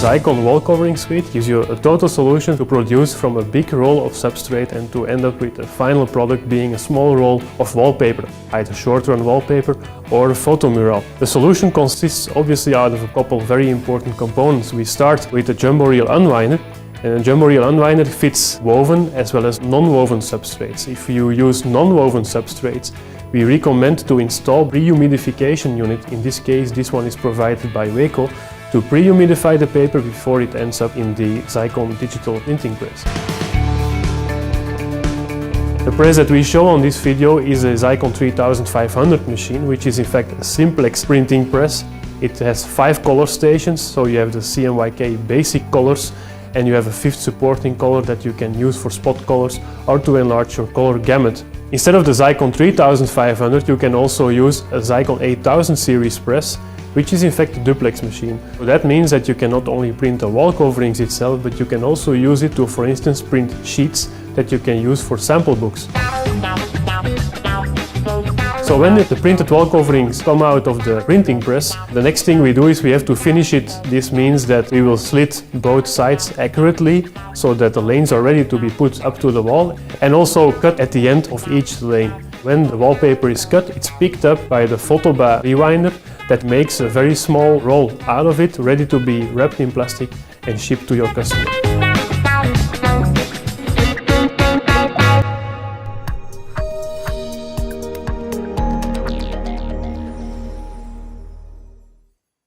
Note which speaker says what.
Speaker 1: Zycon wall covering suite gives you a total solution to produce from a big roll of substrate and to end up with the final product being a small roll of wallpaper, either short-run wallpaper or a photo mural. The solution consists obviously out of a couple very important components. We start with a jumbo reel unwinder, and a jumbo reel unwinder fits woven as well as non-woven substrates. If you use non-woven substrates, we recommend to install pre-humidification unit. In this case, this one is provided by Weco to pre-humidify the paper before it ends up in the Zycon digital printing press. The press that we show on this video is a Zycon 3500 machine, which is in fact a simplex printing press. It has 5 color stations, so you have the CMYK basic colors, and you have a 5th supporting color that you can use for spot colors or to enlarge your color gamut. Instead of the Zycon 3500, you can also use a Zycon 8000 series press, which is in fact a duplex machine. So that means that you can not only print the wall coverings itself, but you can also use it to, for instance, print sheets that you can use for sample books. So when the printed wall coverings come out of the printing press, the next thing we do is we have to finish it. This means that we will slit both sides accurately so that the lanes are ready to be put up to the wall, and also cut at the end of each lane. When the wallpaper is cut, it's picked up by the Photoba rewinder that makes a very small roll out of it, ready to be wrapped in plastic and shipped to your customer.